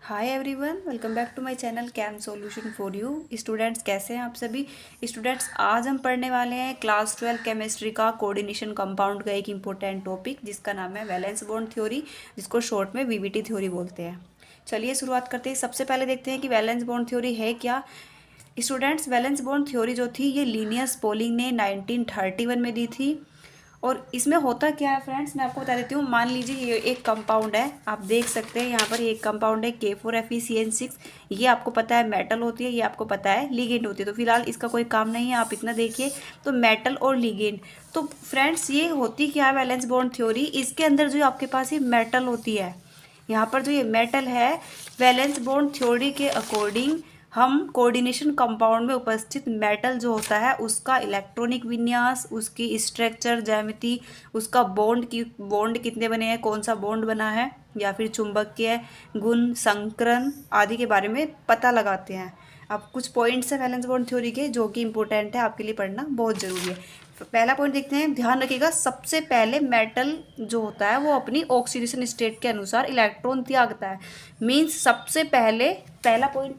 Hi everyone, welcome back to my channel cam solution for you. Students, कैसे हैं आप सभी स्टूडेंट्स। आज हम पढ़ने वाले हैं क्लास 12 केमिस्ट्री का कोऑर्डिनेशन कंपाउंड का एक इम्पोर्टेंट टॉपिक जिसका नाम है वैलेंस बॉन्ड थ्योरी, जिसको शॉर्ट में वीबीटी थ्योरी बोलते हैं। चलिए शुरुआत करते हैं। सबसे पहले देखते हैं कि वैलेंस बॉन्ड थ्योरी है क्या। स्टूडेंट्स, वैलेंस बॉन्ड थ्योरी जो थी ये लिनियस पॉलिंग ने 1931 में दी थी। और इसमें होता क्या है फ्रेंड्स, मैं आपको बता देती हूँ। मान लीजिए ये एक कंपाउंड है, आप देख सकते हैं यहाँ पर ये एक कंपाउंड है K4FeCN6। ये आपको पता है मेटल होती है, ये आपको पता है लिगेंड होती है। तो फिलहाल इसका कोई काम नहीं है, आप इतना देखिए। तो मेटल और लिगेंड, तो फ्रेंड्स ये होती क्या है वैलेंस बॉन्ड थ्योरी। इसके अंदर जो आपके पास ये मेटल होती है, यहाँ पर जो ये मेटल है, वैलेंस बॉन्ड थ्योरी के अकॉर्डिंग हम कोऑर्डिनेशन कंपाउंड में उपस्थित मेटल जो होता है उसका इलेक्ट्रॉनिक विन्यास, उसकी स्ट्रक्चर ज्यामिति, उसका बॉन्ड कितने बने हैं, कौन सा बॉन्ड बना है, या फिर चुंबकीय गुण, संकरण आदि के बारे में पता लगाते हैं। अब कुछ पॉइंट्स हैं वैलेंस बॉन्ड थ्योरी के जो कि इंपॉर्टेंट है, आपके लिए पढ़ना बहुत ज़रूरी है। पहला पॉइंट देखते हैं, ध्यान रखिएगा। सबसे पहले मेटल जो होता है वो अपनी ऑक्सीडेशन स्टेट के अनुसार इलेक्ट्रॉन त्यागता है। मीन्स सबसे पहले पहला पॉइंट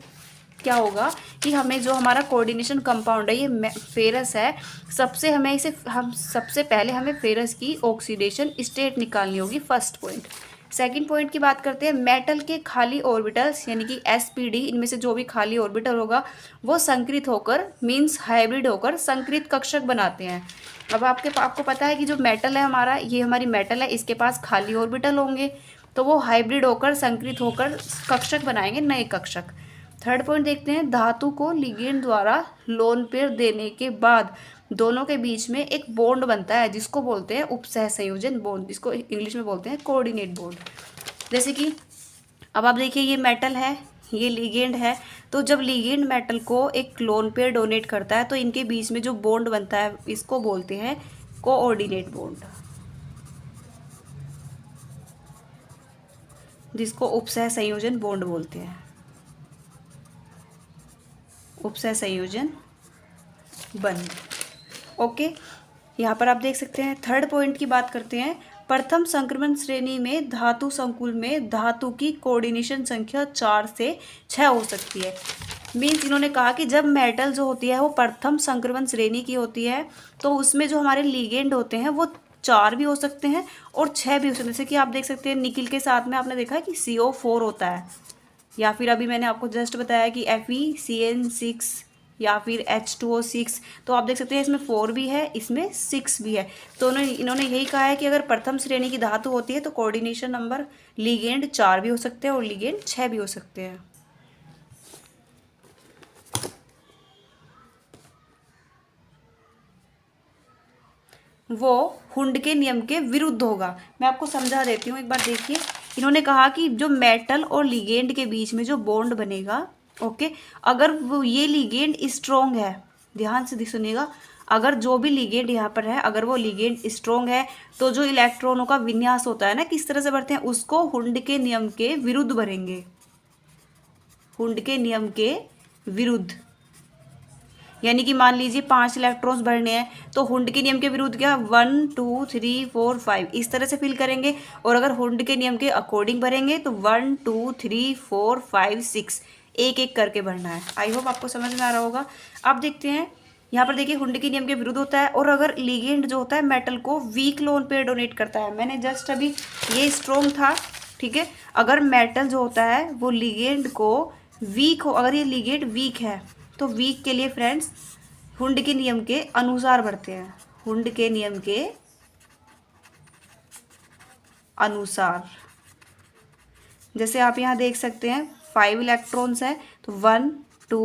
क्या होगा कि हमें जो हमारा कोऑर्डिनेशन कंपाउंड है ये फेरस है, सबसे पहले हमें फेरस की ऑक्सीडेशन स्टेट निकालनी होगी, फर्स्ट पॉइंट। सेकंड पॉइंट की बात करते हैं, मेटल के खाली ऑर्बिटल्स यानी कि एसपीडी, इनमें से जो भी खाली ऑर्बिटल होगा वो संकृत होकर मीन्स हाइब्रिड होकर संकृत कक्षक बनाते हैं। अब आपको पता है कि जो मेटल है हमारा, ये हमारी मेटल है, इसके पास खाली ऑर्बिटल होंगे तो वो हाइब्रिड होकर संकृत होकर कक्षक बनाएंगे, नए कक्षक। थर्ड पॉइंट देखते हैं, धातु को लिगेंड द्वारा लोन पेयर देने के बाद दोनों के बीच में एक बॉन्ड बनता है जिसको बोलते हैं उपसह संयोजन बॉन्ड, जिसको इंग्लिश में बोलते हैं कोऑर्डिनेट बॉन्ड। जैसे कि अब आप देखिए ये मेटल है, ये लिगेंड है, तो जब लिगेंड मेटल को एक लोन पेयर डोनेट करता है तो इनके बीच में जो बॉन्ड बनता है इसको बोलते हैं कोऑर्डिनेट बॉन्ड, जिसको उपसह संयोजन बॉन्ड बोलते हैं, उपसह संयोजन बंध। ओके, यहाँ पर आप देख सकते हैं। थर्ड पॉइंट की बात करते हैं, प्रथम संक्रमण श्रेणी में धातु संकुल में धातु की कोऑर्डिनेशन संख्या 4 से 6 हो सकती है। मीन्स इन्होंने कहा कि जब मेटल जो होती है वो प्रथम संक्रमण श्रेणी की होती है तो उसमें जो हमारे लिगेंड होते हैं वो 4 भी हो सकते हैं और 6 भी हो सकते हैं। जैसे कि आप देख सकते हैं निकिल के साथ में आपने देखा है कि CO4 होता है, या फिर अभी मैंने आपको जस्ट बताया कि FeCN6 या फिर H2O6। तो आप देख सकते हैं इसमें 4 भी है, इसमें 6 भी है। तो इन्होंने यही कहा है कि अगर प्रथम श्रेणी की धातु होती है तो कोऑर्डिनेशन नंबर लिगेंड 4 भी हो सकते हैं और लिगेंड 6 भी हो सकते हैं। वो हुंड के नियम के विरुद्ध होगा। मैं आपको समझा देती हूँ, एक बार देखिए। इन्होंने कहा कि जो मेटल और लिगेंड के बीच में जो बॉन्ड बनेगा, ओके, अगर वो ये लिगेंड स्ट्रोंग है, ध्यान से सुनिएगा, अगर जो भी लिगेंड यहाँ पर है अगर वो लिगेंड स्ट्रोंग है तो जो इलेक्ट्रॉनों का विन्यास होता है ना, किस तरह से बढ़ते हैं, उसको हुंड के नियम के विरुद्ध बढ़ेंगे, हुंड के नियम के विरुद्ध। यानी कि मान लीजिए 5 इलेक्ट्रॉन्स भरने हैं तो हुंड के नियम के विरुद्ध क्या, 1 2 3 4 5 इस तरह से फिल करेंगे। और अगर हुंड के नियम के अकॉर्डिंग भरेंगे तो 1 2 3 4 5 6 एक एक करके भरना है। आई होप आपको समझ में आ रहा होगा। अब देखते हैं, यहाँ पर देखिए हुंड के नियम के विरुद्ध होता है और अगर लिगेंड जो होता है मेटल को वीक लोन पेयर डोनेट करता है। मैंने जस्ट अभी, ये स्ट्रोंग था, ठीक है। अगर मेटल जो होता है वो लिगेंड को वीक हो, अगर ये लिगेंड वीक है तो वीक के लिए फ्रेंड्स हुंड के नियम के अनुसार बढ़ते हैं, हुंड के नियम के अनुसार। जैसे आप यहाँ देख सकते हैं 5 इलेक्ट्रॉन्स हैं तो 1 2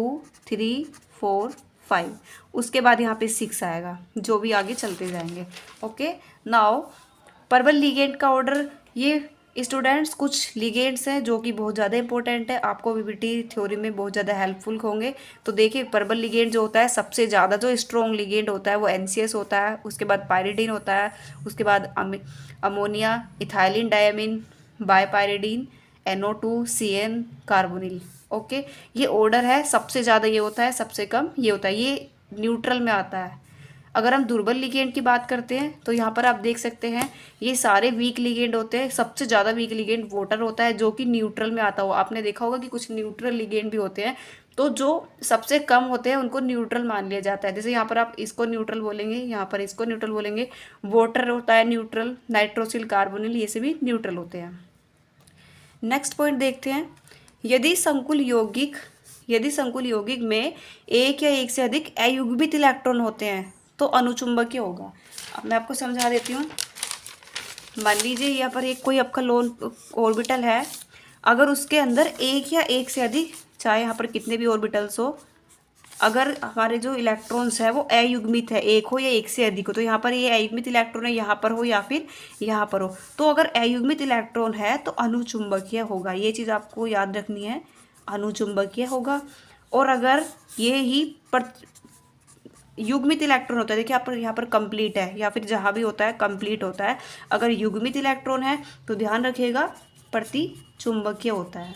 3 4 5, उसके बाद यहाँ पे 6 आएगा, जो भी आगे चलते जाएंगे। ओके, नाउ परबल लिगेंड का ऑर्डर। ये स्टूडेंट्स कुछ लिगेंड्स हैं जो कि बहुत ज़्यादा इंपॉर्टेंट है, आपको वीबीटी थ्योरी में बहुत ज़्यादा हेल्पफुल होंगे। तो देखिए परबल लिगेंड जो होता है, सबसे ज़्यादा जो स्ट्रॉन्ग लिगेंड होता है वो NCS होता है, उसके बाद पायरिडीन होता है, उसके बाद ammonia, ethylene diamine, bipyridine, NO2CN carbonyl. Okay, ये ऑर्डर है, सबसे ज़्यादा ये होता है, सबसे कम ये होता है, ये न्यूट्रल में आता है। अगर हम दुर्बल लिगेंड की बात करते हैं तो यहाँ पर आप देख सकते हैं ये सारे वीक लिगेंड होते हैं। सबसे ज़्यादा वीक लिगेंड वाटर होता है, जो कि न्यूट्रल में आता हो। आपने देखा होगा कि कुछ न्यूट्रल लिगेंड भी होते हैं, तो जो सबसे कम होते हैं उनको न्यूट्रल मान लिया जाता है। जैसे यहाँ पर आप इसको न्यूट्रल बोलेंगे, यहाँ पर इसको न्यूट्रल बोलेंगे। वाटर होता है न्यूट्रल, नाइट्रोसिल, कार्बोनिल, ये सभी न्यूट्रल होते हैं। नेक्स्ट पॉइंट देखते हैं, यदि संकुल यौगिक में एक या एक से अधिक अयुग्मित इलेक्ट्रॉन होते हैं तो अनुचुंबकीय होगा। अब मैं आपको समझा देती हूँ। मान लीजिए यहाँ पर एक कोई आपका लोन ऑर्बिटल है, अगर उसके अंदर एक या एक से अधिक, चाहे यहाँ पर कितने भी ऑर्बिटल्स हो, अगर हमारे जो इलेक्ट्रॉन्स है वो अयुग्मित है, एक हो या एक से अधिक हो, तो यहाँ पर ये अयुग्मित इलेक्ट्रॉन है, यहाँ पर हो या फिर यहाँ पर हो, तो अगर अयुग्मित इलेक्ट्रॉन है तो अनुचुंबकीय होगा। ये चीज़ आपको याद रखनी है, अनुचुंबकीय होगा। और अगर ये ही युग्मित इलेक्ट्रॉन होता है, देखिए यहाँ पर कंप्लीट है, या फिर जहाँ भी होता है कंप्लीट होता है। अगर युग्मित इलेक्ट्रॉन है तो ध्यान रखिएगा प्रतिचुंबकीय होता है।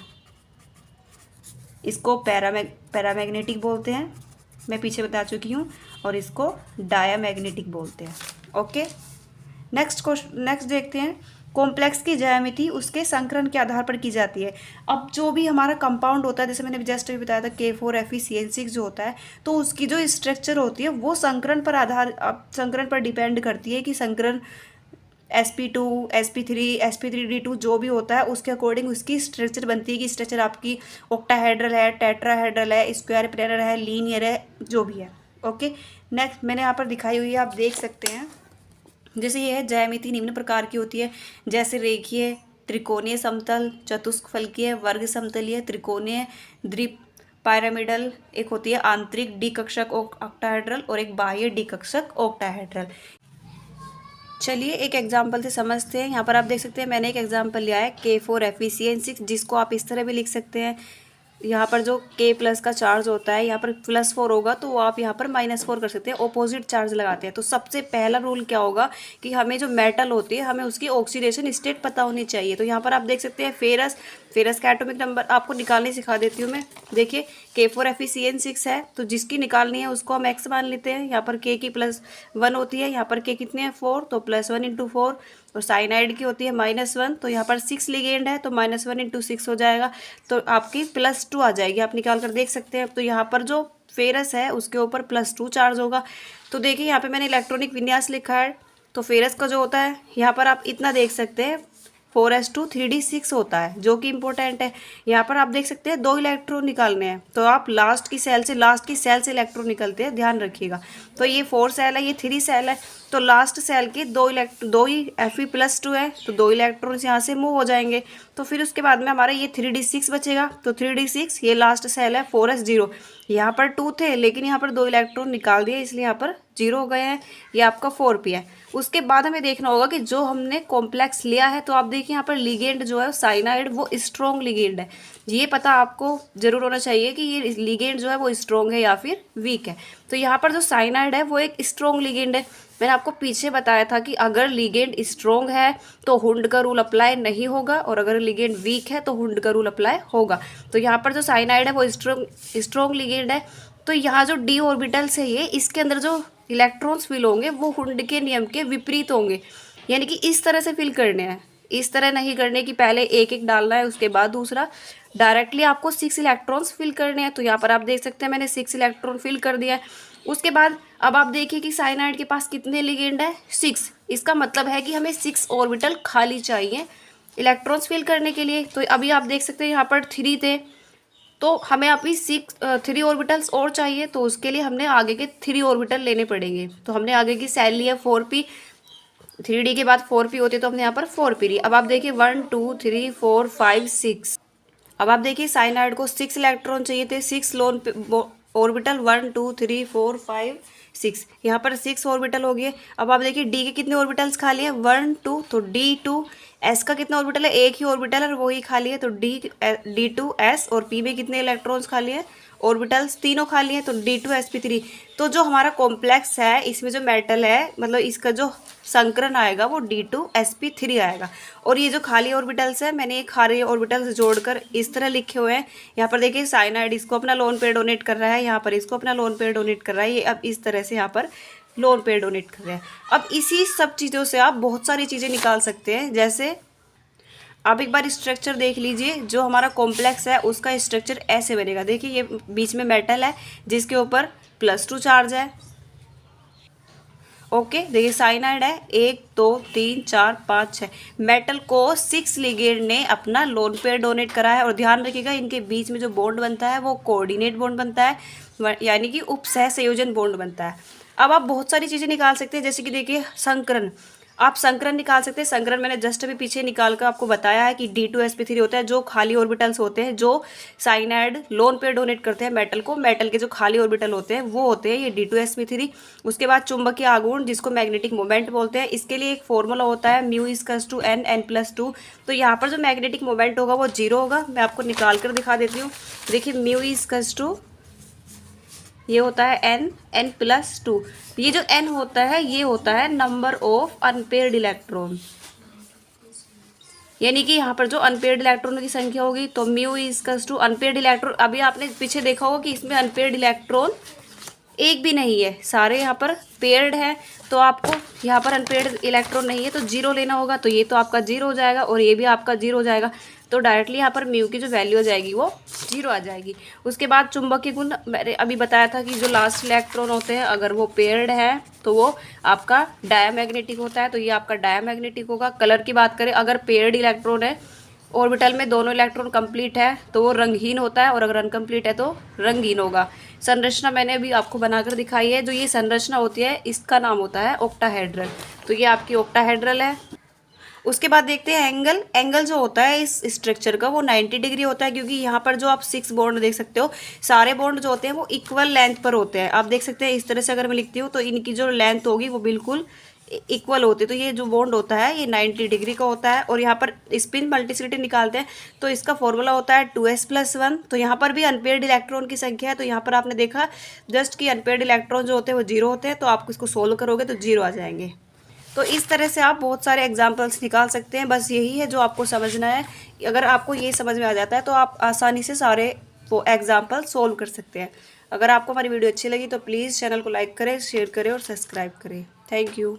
इसको पैरामैग्नेटिक बोलते हैं, मैं पीछे बता चुकी हूँ, और इसको डायामैग्नेटिक बोलते हैं। ओके, नेक्स्ट देखते हैं, कॉम्प्लेक्स की ज्यामिति उसके संकरण के आधार पर की जाती है। अब जो भी हमारा कंपाउंड होता है, जैसे मैंने जस्ट अभी बताया था K4FeCN6 जो होता है, तो उसकी जो स्ट्रक्चर होती है वो संकरण पर डिपेंड करती है कि संकरण sp2, sp3, sp3d2 जो भी होता है उसके अकॉर्डिंग उसकी स्ट्रक्चर बनती है कि स्ट्रक्चर आपकी ऑक्टाहेड्रल है, टेट्राहेड्रल है, स्क्वायर प्लेनर है, लीनियर है, जो भी है। ओके, नेक्स्ट मैंने यहाँ पर दिखाई हुई है, आप देख सकते हैं। जैसे ये है, ज्यामिति निम्न प्रकार की होती है, जैसे रेखीय, त्रिकोणीय समतल, चतुष्फलकीय, वर्ग समतलीय, त्रिकोणीय, द्विप पायरामिडल, एक होती है आंतरिक डिकक्षक ऑक्टाहेड्रल और एक बाह्य डिकक्षक ऑक्टाहेड्रल। चलिए एक एग्जाम्पल से समझते हैं। यहाँ पर आप देख सकते हैं मैंने एक एग्जाम्पल लिया है K4FeCN6, जिसको आप इस तरह भी लिख सकते हैं। यहाँ पर जो K+ का चार्ज होता है, यहाँ पर +4 होगा तो वो आप यहाँ पर -4 कर सकते हैं, ऑपोजिट चार्ज लगाते हैं। तो सबसे पहला रूल क्या होगा कि हमें जो मेटल होती है हमें उसकी ऑक्सीडेशन स्टेट पता होनी चाहिए। तो यहाँ पर आप देख सकते हैं फेरस का एटॉमिक नंबर आपको निकालने सिखा देती हूँ मैं। देखिए K4FeCN6 है, तो जिसकी निकालनी है उसको हम x मान लेते हैं। यहाँ पर K की +1 होती है, यहाँ पर K कितने हैं 4, तो +1 × 4, और साइनाइड की होती है -1, तो यहाँ पर 6 लिगेंड है तो -1 × 6 हो जाएगा, तो आपकी +2 आ जाएगी। आप निकाल कर देख सकते हैं। तो यहाँ पर जो फेरस है उसके ऊपर +2 चार्ज होगा। तो देखिए यहाँ पे मैंने इलेक्ट्रॉनिक विन्यास लिखा है, तो फेरस का जो होता है यहाँ पर आप इतना देख सकते हैं 4s2 3d6 होता है, जो कि इंपॉर्टेंट है। यहाँ पर आप देख सकते हैं 2 इलेक्ट्रॉन निकालने हैं, तो आप लास्ट की सेल से इलेक्ट्रॉन निकलते हैं, ध्यान रखिएगा। तो ये 4 सेल है, ये 3 सेल है, तो लास्ट सेल के 2 ही Fe+2 है, तो 2 इलेक्ट्रॉन्स यहाँ से मूव हो जाएंगे। तो फिर उसके बाद में हमारा ये 3d6 बचेगा, तो 3d6 ये लास्ट सेल है 4s0। यहाँ पर 2 थे लेकिन यहाँ पर 2 इलेक्ट्रॉन निकाल दिए, इसलिए यहाँ पर 0 हो गए हैं। ये आपका 4p है। उसके बाद हमें देखना होगा कि जो हमने कॉम्प्लेक्स लिया है, तो आप देखिए यहाँ पर लिगेंड जो है साइनाइड वो स्ट्रॉन्ग लिगेंड है। ये पता आपको जरूर होना चाहिए कि ये लिगेंड जो है वो स्ट्रॉन्ग है या फिर वीक है। तो यहाँ पर जो साइनाइड है वो एक स्ट्रॉन्ग लिगेंड है। मैंने आपको पीछे बताया था कि अगर लिगेंड स्ट्रॉन्ग है तो हुंड का रूल अप्लाई नहीं होगा, और अगर लिगेंड वीक है तो हुंड का रूल अप्लाई होगा। तो यहाँ पर जो साइनाइड है वो स्ट्रॉन्ग लिगेंड है। तो यहाँ जो d ऑर्बिटल्स है, ये इसके अंदर जो इलेक्ट्रॉन्स फिल होंगे वो हुंड के नियम के विपरीत होंगे, यानी कि इस तरह से फिल करने हैं। इस तरह नहीं करने की पहले एक एक डालना है उसके बाद दूसरा, डायरेक्टली आपको 6 इलेक्ट्रॉन्स फिल करने हैं। तो यहाँ पर आप देख सकते हैं मैंने 6 इलेक्ट्रॉन फिल कर दिया है। उसके बाद अब आप देखिए कि साइनाइड के पास कितने लिगेंड है 6। इसका मतलब है कि हमें 6 ऑर्बिटल खाली चाहिए इलेक्ट्रॉन्स फिल करने के लिए। तो अभी आप देख सकते हैं यहाँ पर 3 थे, तो हमें अभी 3 ऑर्बिटल्स और चाहिए, तो उसके लिए हमने आगे के 3 ऑर्बिटल लेने पड़ेंगे। तो हमने आगे की सेल लिया 4p, 3d के बाद 4p होते तो हमने यहाँ पर 4p ली। अब आप देखिए 1 2 3 4 5 6। अब आप देखिए साइनाइड को 6 इलेक्ट्रॉन चाहिए थे, 6 लोन ऑर्बिटल 1 2 3 4 5 6, यहाँ पर 6 ऑर्बिटल हो गए। अब आप देखिए डी के कितने ऑर्बिटल्स खाली है 1 2, तो D2। एस का कितना ऑर्बिटल है, एक ही ऑर्बिटल है और वही खाली है, तो D2S। और पी में कितने इलेक्ट्रॉन्स खाली है, ऑर्बिटल्स तीनों खाली है, तो D2sp3। तो जो हमारा कॉम्प्लेक्स है इसमें जो मेटल है, मतलब इसका जो संकरण आएगा वो D2sp3 आएगा। और ये जो खाली ऑर्बिटल्स है, मैंने ये खाली ऑर्बिटल्स जोड़कर इस तरह लिखे हुए हैं। यहाँ पर देखिए साइनाइड इसको अपना लोन पेयर डोनेट कर रहा है, यहाँ पर इसको अपना लोन पेयर डोनेट कर रहा है। ये अब इस तरह से यहाँ पर लोन पेयर डोनेट कर रहे हैं। अब इसी सब चीज़ों से आप बहुत सारी चीज़ें निकाल सकते हैं। जैसे आप एक बार स्ट्रक्चर देख लीजिए, जो हमारा कॉम्प्लेक्स है उसका स्ट्रक्चर ऐसे बनेगा। देखिए ये बीच में मेटल है जिसके ऊपर +2 चार्ज है। ओके, देखिए साइनाइड है 1 2 3 4 5 6। मेटल को 6 लिगेंड ने अपना लोन पेयर डोनेट करा है। और ध्यान रखिएगा इनके बीच में जो बॉन्ड बनता है वो कोऑर्डिनेट बॉन्ड बनता है, यानी कि उपसह संयोजन बॉन्ड बनता है। अब आप बहुत सारी चीज़ें निकाल सकते हैं, जैसे कि देखिए संकरण, आप संकरण निकाल सकते हैं। संकरण मैंने जस्ट अभी पीछे निकाल कर आपको बताया है कि D2sp3 होता है, जो खाली ऑर्बिटल्स होते हैं जो साइनाइड लोन पेयर डोनेट करते हैं मेटल को, मेटल के जो खाली ऑर्बिटल होते हैं वो होते हैं ये D2sp3। उसके बाद चुंबकीय आघूर्ण जिसको मैग्नेटिक मोमेंट बोलते हैं, इसके लिए एक फॉर्मूला होता है μ n+2। तो यहाँ पर जो मैग्नेटिक मोमेंट होगा वो 0 होगा। मैं आपको निकाल कर दिखा देती हूँ। देखिए μ ये होता है n+2। ये जो n होता है ये होता है नंबर ऑफ अनपेयर्ड इलेक्ट्रॉन, यानी कि यहाँ पर जो अनपेयर्ड इलेक्ट्रॉनों की संख्या होगी। तो μ अनपेयर्ड इलेक्ट्रॉन, अभी आपने पीछे देखा होगा कि इसमें अनपेयर्ड इलेक्ट्रॉन एक भी नहीं है, सारे यहाँ पर पेयर्ड है। तो आपको यहाँ पर अनपेयर्ड इलेक्ट्रॉन नहीं है तो 0 लेना होगा। तो ये तो आपका 0 हो जाएगा और ये भी आपका 0 हो जाएगा। तो डायरेक्टली यहाँ पर म्यू की जो वैल्यू हो जाएगी वो 0 आ जाएगी। उसके बाद चुंबकीय गुण मैंने अभी बताया था कि जो लास्ट इलेक्ट्रॉन होते हैं अगर वो पेयर्ड है तो वो आपका डायामैग्नेटिक होता है। तो ये आपका डायामैग्नेटिक होगा। कलर की बात करें, अगर पेयर्ड इलेक्ट्रॉन है, ऑर्बिटल में दोनों इलेक्ट्रॉन कंप्लीट है तो वो रंगहीन होता है, और अगर अनकम्प्लीट है तो रंगीन होगा। संरचना मैंने अभी आपको बनाकर दिखाई है। जो ये संरचना होती है इसका नाम होता है ऑक्टाहेड्रल। तो ये आपकी ऑक्टाहेड्रल है। उसके बाद देखते हैं एंगल। एंगल जो होता है इस स्ट्रक्चर का वो 90 डिग्री होता है, क्योंकि यहाँ पर जो आप 6 बॉन्ड देख सकते हो, सारे बॉन्ड जो होते हैं वो इक्वल लेंथ पर होते हैं। आप देख सकते हैं इस तरह से अगर मैं लिखती हूँ तो इनकी जो लेंथ होगी वो बिल्कुल इक्वल होती है। तो ये जो बॉन्ड होता है ये 90 डिग्री का होता है। और यहाँ पर स्पिन मल्टीप्लिसिटी निकालते हैं तो इसका फॉर्मूला होता है 2s+1। तो यहाँ पर भी अनपेयर्ड इलेक्ट्रॉन की संख्या है। तो यहाँ पर आपने देखा जस्ट कि अनपेयर्ड इलेक्ट्रॉन जो होते हैं वो 0 होते हैं। तो आप इसको सोल्व करोगे तो 0 आ जाएंगे। तो इस तरह से आप बहुत सारे एग्जाम्पल्स निकाल सकते हैं। बस यही है जो आपको समझना है। अगर आपको ये समझ में आ जाता है तो आप आसानी से सारे वो एग्जाम्पल सोल्व कर सकते हैं। अगर आपको हमारी वीडियो अच्छी लगी तो प्लीज़ चैनल को लाइक करें, शेयर करें और सब्सक्राइब करें। Thank you.